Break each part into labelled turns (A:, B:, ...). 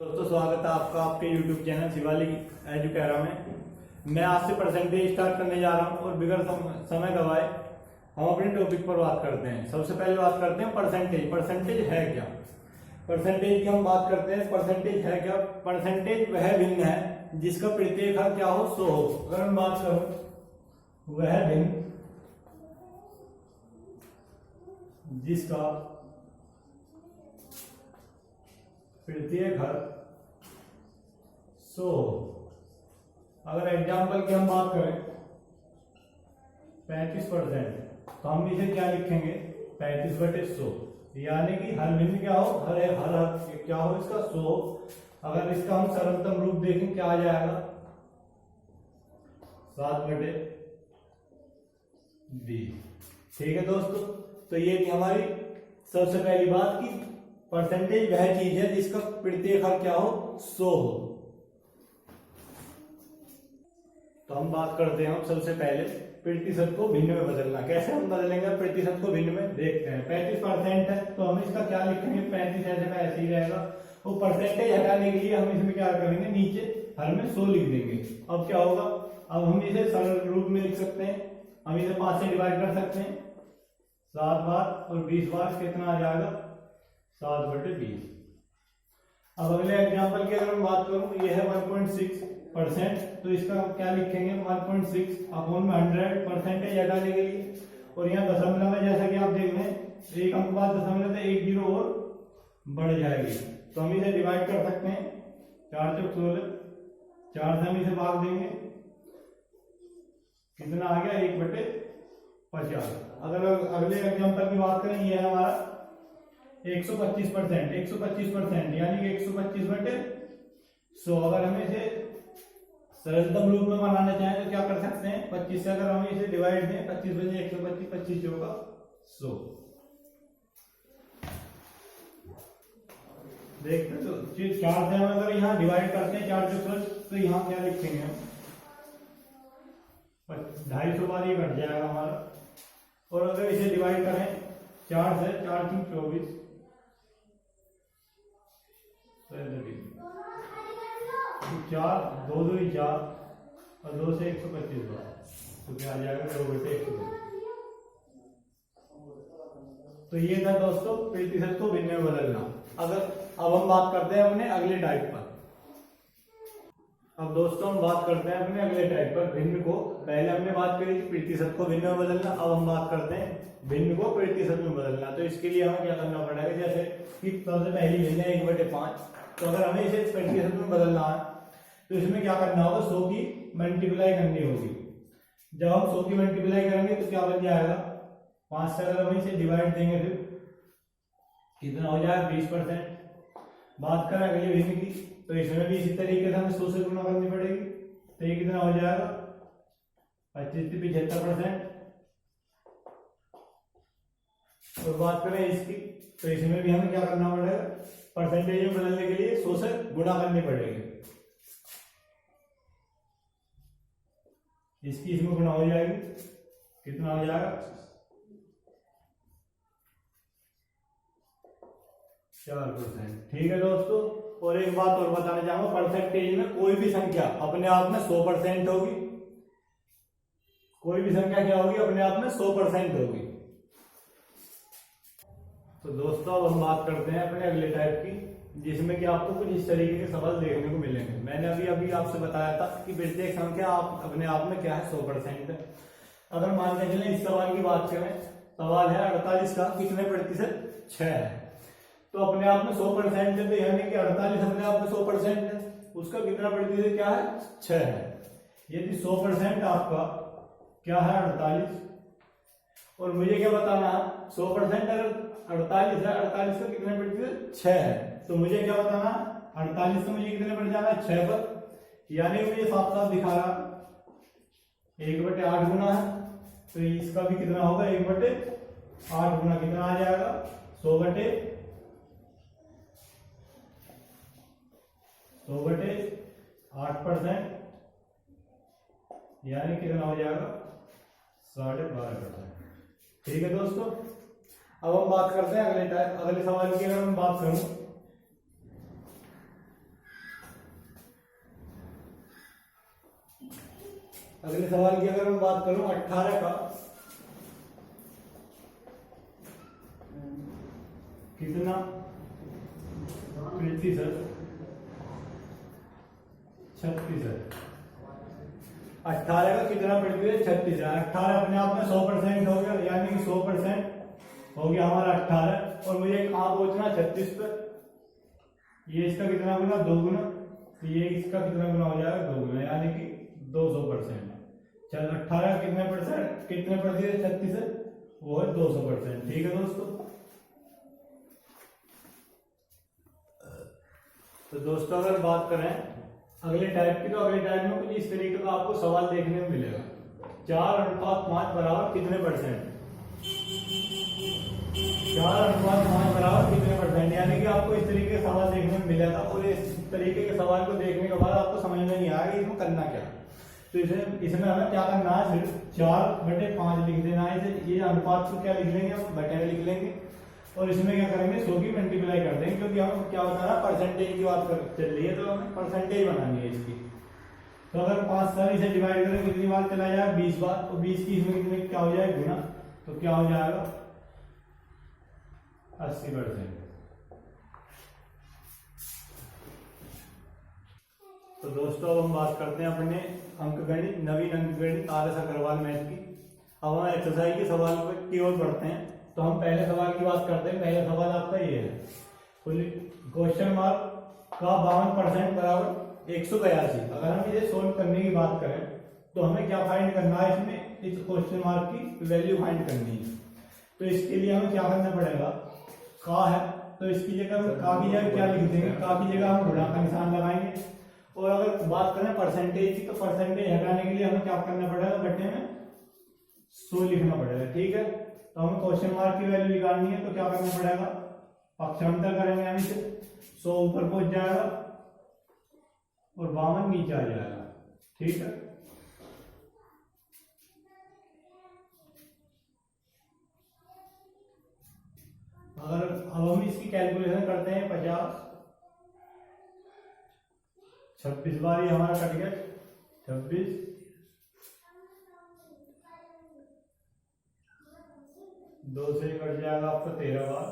A: दोस्तों स्वागत है आपका आपके YouTube चैनल शिवालिक एजुकेरा में। मैं आज से परसेंटेज स्टार्ट करने जा रहा हूं और बिगड़ समय गवाए हम अपने टॉपिक पर बात करते हैं। सबसे पहले बात करते हैं परसेंटेज। परसेंटेज है क्या? परसेंटेज की हम बात करते हैं। परसेंटेज है क्या? परसेंटेज वह भिन्न है जिसका प्रत्येक हर क्या हो 100 हो। अगर हम बात करूं वह भिन्न जिसका प्रत्येक हर 100। अगर एग्जाम्पल की हम बात करें 35%, तो हम इसे क्या लिखेंगे 35/100, यानी कि हर भिन्न क्या हो, हर क्या हो इसका 100। अगर इसका हम सरलतम रूप देखें क्या आ जाएगा 7/20। ठीक है दोस्तों, तो ये थी हमारी सबसे पहली बात की परसेंटेज वह चीज है जिसका प्रत्येक हर क्या हो 100 हो। तो हम बात करते हैं सबसे पहले प्रतिशत को भिन्न में बदलना। कैसे हम बदलेंगे प्रतिशत को भिन्न में? देखते हैं 35% है तो हम इसका क्या लिखेंगे 35 ऐसे का ऐसे ही रहेगा। वो परसेंटेज हटाने के लिए हम इसमें क्या करेंगे नीचे हर में 100 लिख देंगे। अब क्या होगा, अब हम इसे सरल रूप में लिख सकते हैं। हम इसे 5 से डिवाइड कर सकते हैं। 7 बार और 20 बार कितना आ जाएगा 7/20। अब अगले एग्जांपल की अगर मैं बात करूं, ये है 1.6%, तो इसका हम क्या लिखेंगे 1.6/100 परसेंटेज हटाने के लिए। और यहाँ दशमलव में जैसा कि आप देख रहे हैं एक अंक बाद दशमलव से एक जीरो और बढ़ जाएगी, तो हम इसे डिवाइड कर सकते हैं। 4 चौक 16, 4 से हम इसे भाग देंगे, कितना आ गया 1/50। अगर अगले एग्जांपल की बात करें, ये है हमारा 125%, यानी कि 125/100। अगर हमें इसे सरलतम रूप में बनाना चाहें तो क्या कर सकते हैं 25 से अगर हमें इसे डिवाइड दें 25 बजे 125, 25 होगा 100। देखते तो 4 से हम अगर यहाँ डिवाइड करते हैं 4 चौक, तो यहाँ क्या लिखेंगे हम 250 बार ये घट जाएगा हमारा। और अगर इसे डिवाइड करें 4 से 4 3 24, 4 2 2 4 और 2 से 125 बार, तो क्या आ जाएगा 2/100। तो ये था दोस्तों प्रतिशत को भिन्न में बदलना। अब हम बात करते हैं अपने अगले टाइप पर। अब दोस्तों हम बात करते हैं अपने अगले टाइप पर भिन्न को। पहले हमने बात करी थी प्रतिशत को भिन्न में बदलना, अब हम बात करते हैं भिन्न को प्रतिशत में बदलना। तो इसके लिए हमें क्या करना पड़ेगा, जैसे कि सबसे पहली भिन्न है 1/5, तो अगर हमें इसे प्रतिशत में बदलना है तो इसमें क्या करना होगा 100 की मल्टीप्लाई करनी होगी। जब हम 100 की मल्टीप्लाई करेंगे तो क्या बन जाएगा 5 से अगर हम इसे डिवाइड देंगे फिर कितना हो जाएगा 20%। बात करें अगली भिन्न की, तो इसमें भी इसी तरीके से हमें 100 से गुणा करनी पड़ेगी, तो ये कितना हो जाएगा 25 से 75%। और बात करें इसकी, तो इसमें भी हमें क्या करना पड़ेगा परसेंटेज में बदलने के लिए 100 से गुणा करनी पड़ेगी। इसकी इसमें गुणा हो जाएगी, कितना हो जाएगा 4%। ठीक है दोस्तों, और एक बात और बताना चाहूंगा, परसेंटेज में कोई भी संख्या अपने आप में 100% होगी। कोई भी संख्या क्या होगी अपने आप में 100% होगी। तो दोस्तों अब हम बात करते हैं अपने अगले टाइप की, जिसमें कि आपको कुछ इस तरीके के सवाल देखने को मिलेंगे। मैंने अभी आपसे बताया था कि प्रत्येक संख्या आप अपने आप में क्या है 100% है। अगर मान के चलें इस सवाल की बात करें, सवाल है 48 का कितने प्रतिशत 6 है, तो अपने आप में 100% है, तो यानी कि 48 अपने आप में 100% है, उसका कितना प्रतिशत क्या है 6 है। यदि 100% आपका क्या है 48, और मुझे क्या बताना है 100% अगर 48 है, 48 का कितने प्रतिशत 6 है, तो मुझे क्या बताना 48 से मुझे कितने पर जाना है 6 पर, यानी मुझे साफ साफ दिखा रहा 1/8 गुना है, तो इसका भी कितना होगा 1/8 गुना, कितना आ जाएगा 100/8%, यानी कितना हो जाएगा 12.5%। ठीक है दोस्तों, अब हम बात करते हैं अगले सवाल की। अगर हम बात करूं अगले सवाल की अगर मैं बात करूं 18 का कितना प्रतिशत 36। 18 का कितना प्रतिशत 36 है। 18 अपने आप में 100% हो गया, यानी कि 100% हो गया हमारा 18। और मुझे एक आप पूछना 36 पर, ये इसका कितना गुना, 2 गुना, तो ये इसका कितना गुना हो जाएगा, 2 गुना, यानी कि 200%। चल 18 कितने प्रतिशत 36 है, वो है 200%। ठीक है दोस्तों। तो दोस्तों अगर बात करें अगले टाइप की, तो अगले टाइप में कुछ इस तरीके का आपको सवाल देखने को मिलेगा। 4:5 बराबर कितने परसेंट, 4:5 बराबर कितने परसेंट, यानी कि आपको इस तरीके का सवाल देखने को मिलेगा। और इस तरीके के सवाल को देखने के बाद आपको समझ में नहीं आएगा इसमें करना क्या। तो इसमें हमें क्या करना है, सिर्फ 4/5 लिख देना है। इसे ये अनुपात को क्या लिख लेंगे, हम बटे में लिख लेंगे। और इसमें क्या करेंगे, 100 की मल्टीप्लाई कर देंगे, क्योंकि हम क्या होता है ना, परसेंटेज की बात चल रही है, तो हमें परसेंटेज बनानी है इसकी। तो अगर 5 साल से डिवाइड करें कितनी बार चला जाएगा, 20 बार। तो 20 की इसमें कितने क्या हो जाएगा, गुना, तो क्या हो जाएगा 80%। तो दोस्तों अब हम बात करते हैं अपने अंकगणित, नवीन अंकगणित आर एस अग्रवाल मैथ की। अब हम एक्सरसाइज के सवाल की ओर बढ़ते हैं। तो हम पहले सवाल की बात करते हैं। पहला सवाल आपका ये है, क्वेश्चन मार्क का 52% बराबर 182। अगर हम इसे सोल्व करने की बात करें तो हमें क्या फाइंड करना है, इसमें इस क्वेश्चन मार्क की वैल्यू फाइंड करनी है। तो इसके लिए हमें क्या करना पड़ेगा, का है तो इसकी जगह हम का की जगह क्या लिख देंगे, का की जगह हम गुणा का निशान लगाएंगे। और अगर बात करें परसेंटेज की, तो परसेंटेज हटाने के लिए हमें क्या करना पड़ेगा, बटे में 100 लिखना पड़ेगा। ठीक है। तो हमें क्वेश्चन मार्क की वैल्यू निकालनी है, तो क्या करना पड़ेगा, पक्षांतर करेंगे हम इसे, 100 ऊपर पहुंच जाएगा और 52 नीचे आ जाएगा। ठीक है। अगर अब हम इसकी कैलकुलेशन करते हैं, 50 26 बार ये हमारा कट गया, 26 2 से कट जाएगा आपका 13 बार,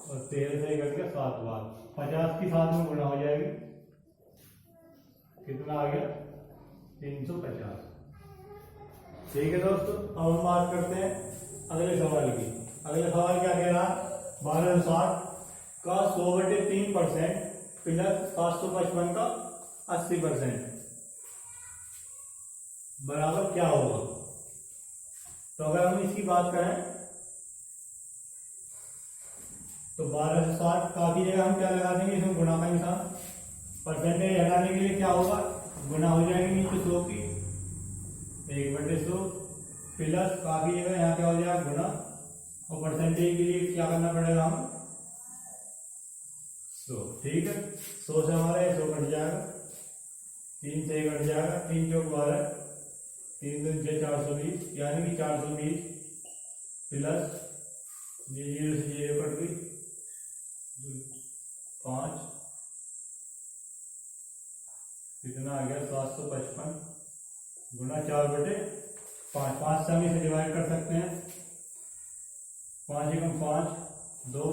A: और 13 से कट गया 7 बार। 50 की 7 में गुणा हो जाएगी, कितना आ गया 350। ठीक है दोस्तों। अब हम बात करते हैं अगले सवाल की। अगले सवाल क्या कह रहा है, 1260 का 100/3% प्लस 755 का 80% बराबर क्या होगा। तो अगर हम इसकी बात करें तो 1260 का की जगह हम क्या लगा देंगे, इसमें गुणा का निशान। परसेंटेज हटाने के लिए क्या होगा, गुणा हो जाएगी नीचे 100 की, 1/100 प्लस का की जगह यहाँ क्या हो जाएगा, गुणा। और परसेंटेज के लिए क्या करना पड़ेगा, हम 100। ठीक है। 100 से हमारा 100 कट जाएगा, 3 से कट जाएगा, 3 चौक 12, 3 दूनी 6 420, यानी कि 420 प्लस 0 से 0 कट गई 5, कितना आ गया 755 गुना 4/5। 5 से हम इसे डिवाइड कर सकते हैं, 5 एकम 5 2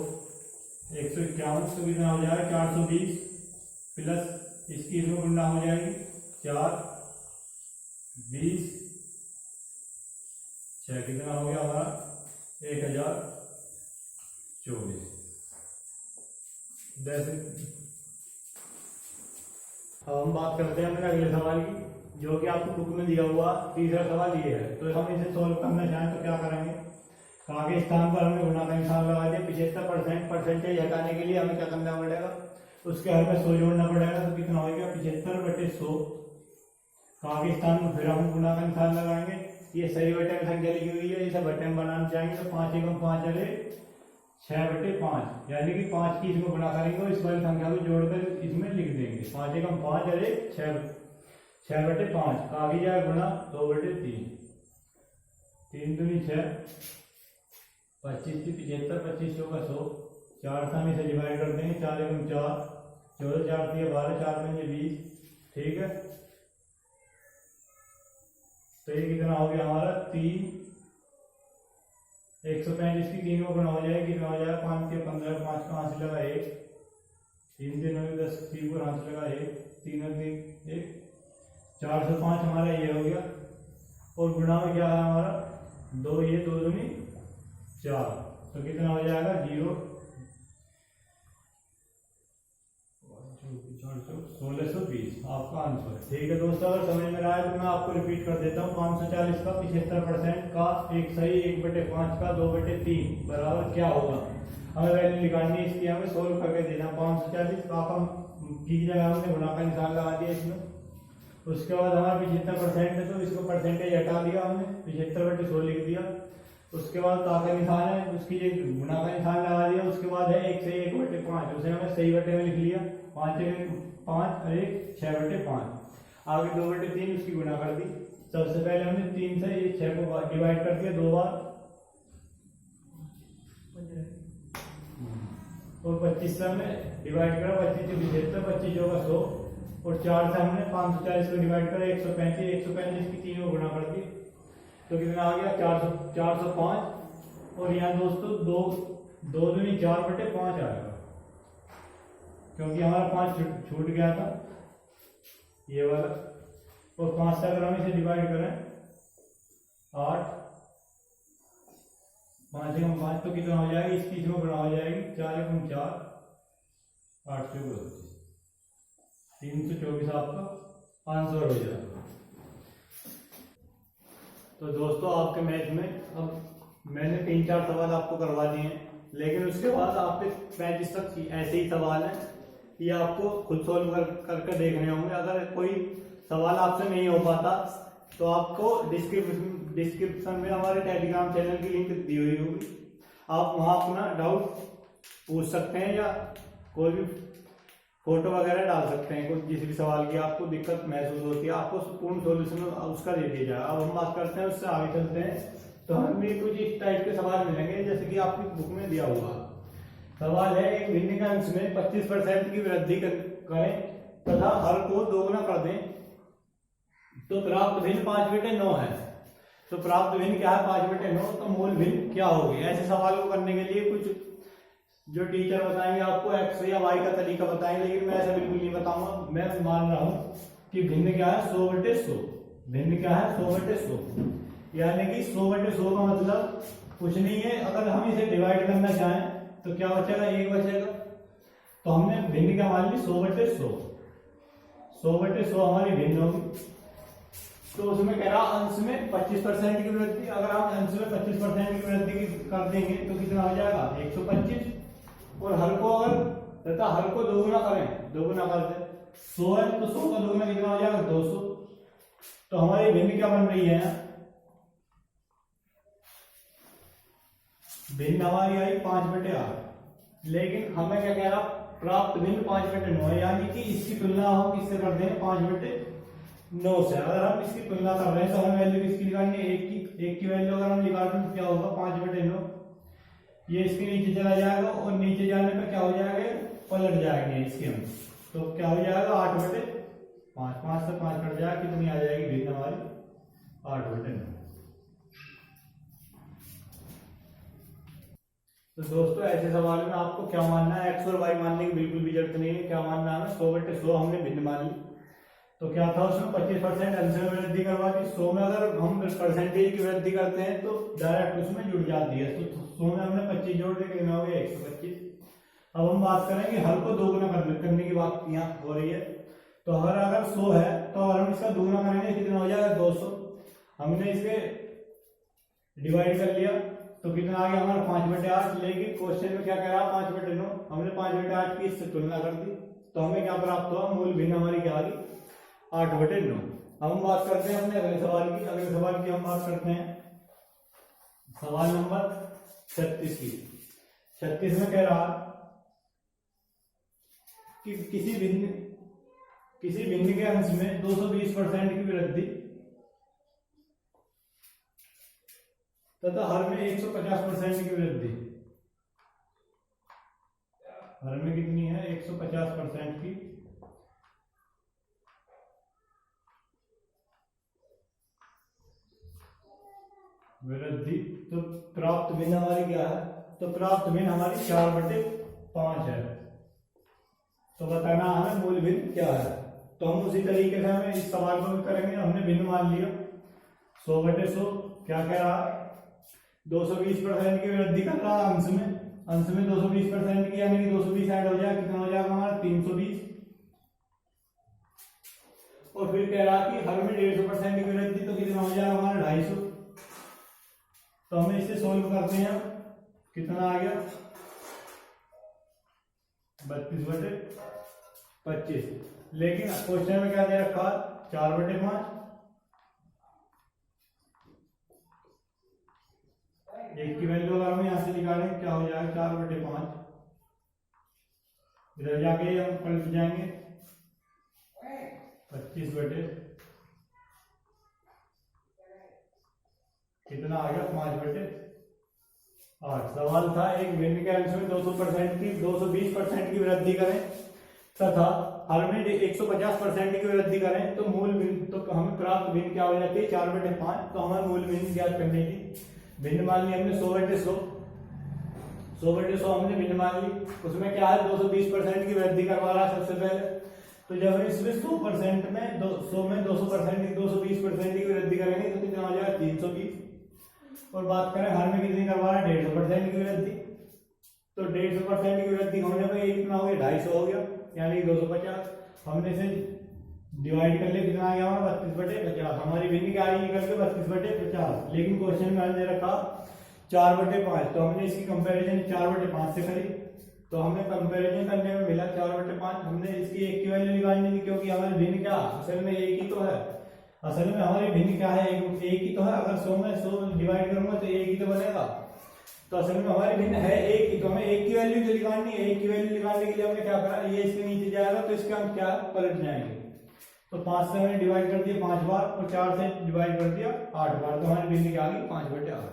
A: 151, तो कितना हो जाएगा 420 प्लस इसकी इसमें गुणा हो जाएगी 4 20 6, कितना हो गया हमारा 1024। अब हम बात करते हैं अपने अगले सवाल की, जो कि आपको बुक में दिया हुआ तीसरा सवाल ये है। तो हम इसे सोल्व करना चाहें तो क्या करेंगे, आगे स्थान पर हमने गुणा का निशान लगा दिया। 75% परसेंटेज हटाने के लिए हमें क्या करना पड़ेगा, उसके हर में 100 जोड़ना पड़ेगा। तो कितना हो गया 75/100। आगे स्थान में फिर हम गुणा का निशान लगाएंगे। ये सही बटे में संख्या लिखी हुई है, इसे बटे में बनाना चाहेंगे तो 5 एकम 5 अरे 6/5, यानी कि 5 की इसमें गुणा करेंगे और इस वाली संख्या को जोड़कर इसमें लिख देंगे। 5 एकम 5 अरे 6/5 आगे जाए गुणा 2/3, 3 दूनी 6, 25 की 75, 25 का 100, 4 से हम इसे डिवाइड कर देंगे। 4 एकम 4, 14 4 12, 4 5 20। ठीक है। तो ये कितना हो गया हमारा 3, 135 की 3 को गुना हो जाएगा, कितना हो जाएगा 5 के 15, 5 कहाँ से लगा 1, 3 3 9 10, 3 को कहाँ से लगा 1, 3 और 3 1, 405 हमारा ये हो गया। और गुणा में क्या है हमारा 2, ये 2 दूनी 4, तो कितना हो जाएगा 0 1620 आपका आंसर। ठीक है दोस्तों, अगर समझ में आया तो मैं आपको रिपीट कर देता हूँ। 540 का 75% का एक सही 1/5 का 2/3 बराबर क्या होगा। हमें वैल्यू निकालनी है इसकी, हमें सोल्व करके देना। 540 का हम की जगह हमने गुणा का निशान लगा दिया इसमें। उसके बाद हमारा 75% है तो इसको परसेंटेज हटा दिया हमने, 75/100 लिख दिया। उसके बाद का निशान है, उसकी गुणा का निशान लगा दिया। उसके बाद है 1 से 1/5, उसे हमने सही बटे में लिख लिया। 5 और 1 6/5। आगे 2/3 उसकी गुणा कर दी। सबसे पहले हमने 3 से 6 को डिवाइड कर दिया 2 बार, और 25 से हमने डिवाइड करा, 25 से 75, 25 होगा 100, और 4 से हमने 540 को डिवाइड करा 135, 135 की 3 को गुणा कर दी, तो कितना आ गया 405। और यहाँ दोस्तों 2 दूनी 4/5 आएगा, क्योंकि हमारा 5 छूट गया था ये वाला। और 5 से अगर हम इसे डिवाइड करें 8, 5 से 5 तो कितना हो जाएगी, इसकी इसमें गुणा हो जाएगी, 4 × 4 8 से 324 आपका आंसर हो जाएगा। तो दोस्तों आपके मैथ में अब मैंने 3-4 सवाल आपको करवा दिए हैं, लेकिन उसके बाद आपके 35 तक ऐसे ही सवाल हैं, ये आपको खुद सोल्व करके देखने होंगे। अगर कोई सवाल आपसे नहीं हो पाता तो आपको डिस्क्रिप्शन में हमारे टेलीग्राम चैनल की लिंक दी हुई होगी, आप वहां अपना डाउट पूछ सकते हैं या कोई भी फोटो वगैरह डाल सकते हैं। कोई किसी भी सवाल की आपको दिक्कत महसूस होती है, आपको पूर्ण सॉल्यूशन उसका दे दिया जाएगा। अब हम बात करते हैं, उससे आगे चलते हैं। तो हमें भी कुछ इस टाइप के सवाल मिलेंगे जैसे कि आपकी बुक में दिया हुआ सवाल है। एक भिन्न के अंश में 25% की वृद्धि करें तथा हर को दोगुना कर दें तो प्राप्त भिन्न 5/9 है। तो प्राप्त भिन्न क्या है 5/9, तो मूल भिन्न क्या होगी। ऐसे सवाल को करने के लिए कुछ जो टीचर बताएंगे आपको एक्स या वाई का तरीका बताएंगे, लेकिन मैं ऐसा बिल्कुल नहीं बताऊंगा। मैं मान रहा हूं कि भिन्न क्या है 100/100, भिन्न क्या है 100/100, यानी कि 100/100 का मतलब कुछ नहीं है। अगर हम इसे डिवाइड करना चाहें तो क्या बचेगा, 1 बचेगा। तो हमने भिन्न क्या मान ली 100/100, 100/100 हमारी भिन्न होगी। तो उसमें कह रहा अंश में 25% की वृद्धि, अगर हम अंश में 25% की वृद्धि कर देंगे तो कितना हो जाएगा 125, और हर को अगर तथा हर को दोगुना करें, दोगुना कर दे 100 है तो 100 का दोगुना कितना हो जाएगा 200। तो हमारी भिन्न क्या बन रही है, भिन्न हमारी आई 5/8, लेकिन हमें क्या कह रहा प्राप्त भिन्न 5/9 है, यानी कि इसकी तुलना हम किससे कर देंगे 5/9 से। अगर हम इसकी तुलना कर रहे हैं तो हमें वैल्यू किसकी निकालनी है, 1 की वैल्यू अगर हम निकाल रहे हैं तो क्या होगा 5/9, ये इसके नीचे चला जाएगा और नीचे जाने पर क्या हो जाएगा पलट जाएंगे इसके हम, तो क्या हो जाएगा 8/5, 5 से 5 कट जाएगा, कितनी आ जाएगी भिन्न हमारी 8/9। तो दोस्तों ऐसे सवाल में आपको क्या मानना है, एक्स और वाई मानने की बिल्कुल भी जरूरत नहीं है। क्या मानना है 100/100 हमने भिन्न मान ली। तो क्या था उसमें 25% अंश में वृद्धि करवा दी। 100 में अगर हम परसेंटेज की वृद्धि करते हैं तो डायरेक्ट उसमें जुड़ जाती है। तो 100 में हमने 25 जोड़ दिया, कितना हो गया 125। अब हम बात करेंगे हर को दोगुना करने की बात यहाँ हो रही है। तो अगर 100 है तो अगर हम इसका दोगुना करेंगे कितना हो जाएगा 200। हमने इसे डिवाइड कर लिया तो कितना आ गया हमारा 5/8, लेकिन क्वेश्चन में क्या कह रहा 5/9, हमने 5/8 की इससे तुलना कर दी तो हमें क्या प्राप्त हुआ, मूल भिन्न हमारी क्या आ गई 8/9। अब हम बात करते हैं अपने अगले सवाल की। अगले सवाल की हम बात करते हैं सवाल नंबर 36 की। 36 में कह रहा कि किसी भिन्न के अंश में 220% की वृद्धि तथा हर में 150% की वृद्धि। हर में कितनी है 150% की, 150% वृद्धि। तो प्राप्त भिन्न हमारी क्या है, तो प्राप्त भिन्न हमारी 4/5 है। तो बताना हमें मूल भिन्न क्या है। तो हम उसी तरीके से हमें इस सवाल को भी करेंगे। हमने भिन्न मान लिया 100/100, क्या कह रहा है 220% की वृद्धि कर रहा है अंश में 220% की, यानी कि 220 ऐड हो जाएगा, कितना हो जाएगा हमारा 320। और फिर कह रहा कि हर में 150% की वृद्धि, तो कितना हो जाएगा हमारा 250। तो हम इसे सोल्व करते हैं, कितना आ गया 32/25। लेकिन क्वेश्चन में क्या दे रखा 4/5। एक की वैल्यू अगर हम यहां से निकालें क्या हो जाएगा 4/5। इधर जाके हम पलट जाएंगे 25 कितना आ गया 5/8। सवाल था एक भिन्न के अंश में 220% की वृद्धि करें तथा हर में 150% की वृद्धि करें तो मूल भिन्न, तो हमें प्राप्त भिन्न क्या हो जाती है 4/5। तो हमें मूल भिन्न ज्ञात करने की भिन्न मान ली हमने 100/100 हमने भिन्न मान ली। उसमें क्या है 220% की वृद्धि करवा रहा है सबसे पहले। तो जब हम इसमें 100% में 100 में 220% की वृद्धि करेंगे तो कितना हो जाएगा 320। और बात करें हर में कितनी करवा रहा है 150% की वृद्धि। तो 150% की वृद्धि होने पर ये कितना हो गया 250 हो गया, यानी 250। हमने इसे डिवाइड कर लिया, कितना आ गया हमारा 32/50। हमारी भिन्न क्या आई निकल के 32/50। लेकिन क्वेश्चन में हमने रखा 4/5। तो हमने इसकी कंपैरिजन 4/5 से करी। तो हमें कंपैरिजन करने में मिला 4/5। हमने इसकी एक की वैल्यू निकालनी थी, क्योंकि हमारी भिन्न क्या असल में एक ही तो है। असल में हमारी भिन्न क्या है एक ही तो है। अगर 100 में 100 डिवाइड करूंगा तो एक ही तो बनेगा। तो असल में हमारी भिन्न है एक ही। तो हमें एक की वैल्यू जो निकालनी है, एक की वैल्यू निकालने के लिए हमने क्या करा, ये इसके नीचे जाएगा तो इसका हम क्या पलट जाएंगे। तो 5 से हमने डिवाइड कर दिया 5 बार और 4 से डिवाइड कर दिया 8 बार। तो हमारी भिन्न क्या आ गई 5/8।